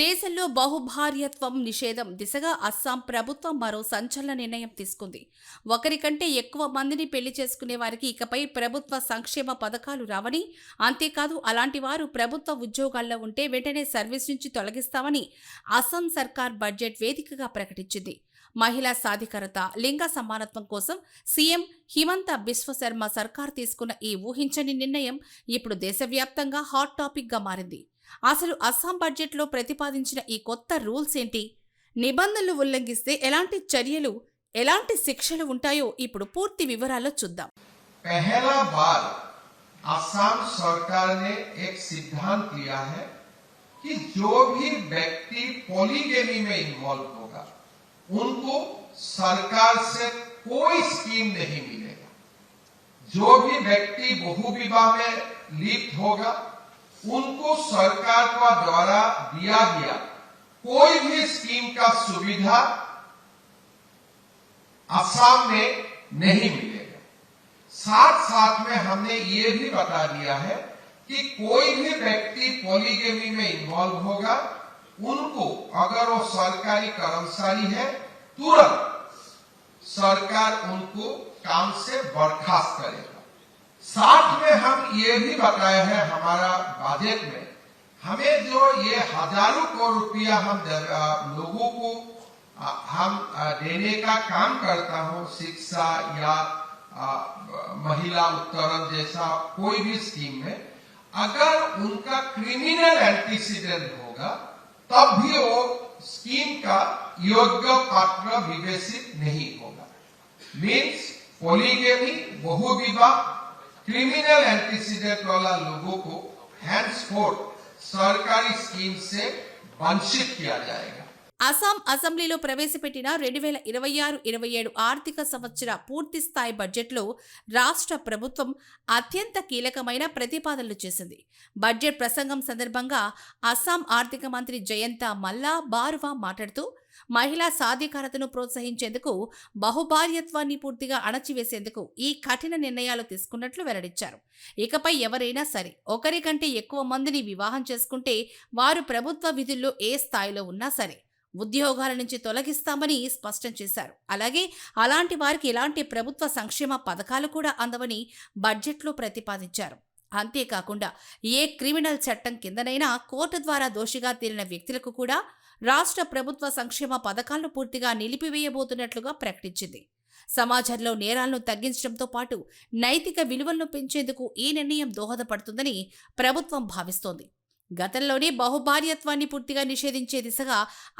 దేశంలో బహుభార్యత్వం నిషేధం దిశగా అస్సాం ప్రభుత్వం మరో సంచలన నిర్ణయం తీసుకుంది. ఒకరికంటే ఎక్కువ మందిని పెళ్లి చేసుకునే వారికి ఇకపై ప్రభుత్వ సంక్షేమ పథకాలు రావని, అంతేకాదు అలాంటి వారు ప్రభుత్వ ఉద్యోగాల్లో ఉంటే వెంటనే సర్వీస్ నుంచి తొలగిస్తామని అస్సాం సర్కార్ బడ్జెట్ వేదికగా ప్రకటించింది. మహిళా సాధికారత, లింగ సమానత్వం కోసం సీఎం హిమంత బిశ్వ శర్మ సర్కార్ తీసుకున్న ఈ ఊహించని నిర్ణయం ఇప్పుడు దేశవ్యాప్తంగా హాట్ టాపిక్ గా మారింది. అసలు అస్సాం బడ్జెట్లో ప్రతిపాదించిన ఈ కొత్త రూల్స్ ఏంటి? నిబంధనలు ఉల్లంఘిస్తే ఎలాంటి చర్యలు, ఎలాంటి శిక్షలు ఉంటాయో ఇప్పుడు పూర్తి వివరాల్లో చూద్దాం. पहला बार असम सरकार ने एक सिद्धांत लिया है कि जो भी व्यक्ति पॉलीगेमी में इन्वॉल्व होगा उनको सरकार से कोई स्कीम नहीं मिलेगा। जो भी व्यक्ति बहुविवाह में लिप्त होगा उनको सरकार का द्वारा दिया गया कोई भी स्कीम का सुविधा असम में नहीं मिलेगा। साथ साथ में हमने ये भी बता दिया है कि कोई भी व्यक्ति पॉलीगेमी में इन्वॉल्व होगा उनको, अगर वो सरकारी कर्मचारी है, तुरंत सरकार उनको काम से बर्खास्त करेगा। साथ में हम ये भी बताया है हमारा बजट में, हमें जो ये हजारों करोड़ रुपया हम लोगों को हम देने का काम करता हूं, शिक्षा या महिला उत्तरण जैसा कोई भी स्कीम में, अगर उनका क्रिमिनल एंटीसीडेंट होगा तब भी वो स्कीम का योग्य पात्र विवेचित नहीं होगा। मीन्स पॉलीगेमी, बहुविवाह, क्रिमिनल एंटीसीडेंट वाला लोगों को हैंड्सफोर्थ सरकारी स्कीम से वंचित किया जाएगा। అస్సాం అసెంబ్లీలో ప్రవేశపెట్టిన 2026-27 ఆర్థిక సంవత్సర పూర్తి స్థాయి బడ్జెట్లో రాష్ట్ర ప్రభుత్వం అత్యంత కీలకమైన ప్రతిపాదనలు చేసింది. బడ్జెట్ ప్రసంగం సందర్భంగా అస్సాం ఆర్థిక మంత్రి జయంత మల్లా బారువా మాట్లాడుతూ మహిళా సాధికారతను ప్రోత్సహించేందుకు, బహుభార్యత్వాన్ని పూర్తిగా అణచివేసేందుకు ఈ కఠిన నిర్ణయాలు తీసుకున్నట్లు వెల్లడించారు. ఇకపై ఎవరైనా సరే ఒకరికంటే ఎక్కువ మందిని వివాహం చేసుకుంటే వారు ప్రభుత్వ విధుల్లో ఏ స్థాయిలో ఉన్నా సరే ఉద్యోగాల నుంచి తొలగిస్తామని స్పష్టం చేశారు. అలాగే అలాంటి వారికి ఎలాంటి ప్రభుత్వ సంక్షేమ పథకాలు కూడా అందవని బడ్జెట్లో ప్రతిపాదించారు. అంతేకాకుండా ఏ క్రిమినల్ చట్టం కిందనైనా కోర్టు ద్వారా దోషిగా తేలిన వ్యక్తులకు కూడా రాష్ట్ర ప్రభుత్వ సంక్షేమ పథకాలను పూర్తిగా నిలిపివేయబోతున్నట్లుగా ప్రకటించింది. సమాజంలో నేరాలను తగ్గించడంతో పాటు నైతిక విలువలను పెంచేందుకు ఈ నిర్ణయం దోహదపడుతుందని ప్రభుత్వం భావిస్తోంది. గతంలోనే బహుభార్యత్వాన్ని పూర్తిగా నిషేధించే దిశగా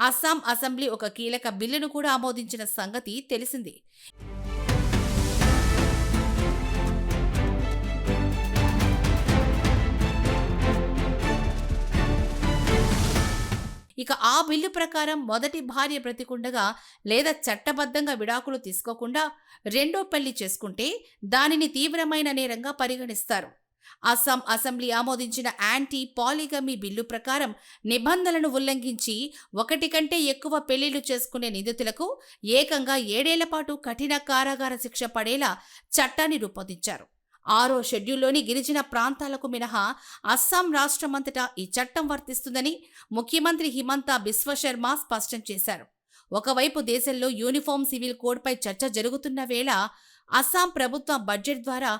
అస్సాం అసెంబ్లీ ఒక కీలక బిల్లును కూడా ఆమోదించిన సంగతి తెలిసింది. ఇక ఆ బిల్లు ప్రకారం మొదటి భార్య బ్రతికుండగా లేదా చట్టబద్ధంగా విడాకులు తీసుకోకుండా రెండో పెళ్లి చేసుకుంటే దానిని తీవ్రమైన నేరంగా పరిగణిస్తారు. అస్సాం అసెంబ్లీ ఆమోదించిన యాంటీ పాలిగమీ బిల్లు ప్రకారం నిబంధనలను ఉల్లంఘించి ఒకటి కంటే ఎక్కువ పెళ్లిళ్లు చేసుకునే నిందితులకు ఏకంగా 7 ఏళ్ల పాటు కఠిన కారాగార శిక్ష పడేలా చట్టాన్ని రూపొందించారు. 6వ షెడ్యూల్లోని గిరిజన ప్రాంతాలకు మినహా అస్సాం రాష్ట్రమంతటా ఈ చట్టం వర్తిస్తుందని ముఖ్యమంత్రి హిమంత బిశ్వ శర్మ స్పష్టం చేశారు. ఒకవైపు దేశంలో యూనిఫామ్ సివిల్ కోడ్పై చర్చ జరుగుతున్న వేళ అస్సాం ప్రభుత్వ బడ్జెట్ ద్వారా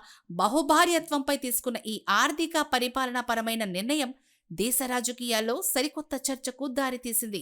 బహుభార్యత్వంపై తీసుకున్న ఈ ఆర్థిక పరిపాలనా పరమైన నిర్ణయం దేశ రాజకీయాల్లో సరికొత్త చర్చకు దారితీసింది.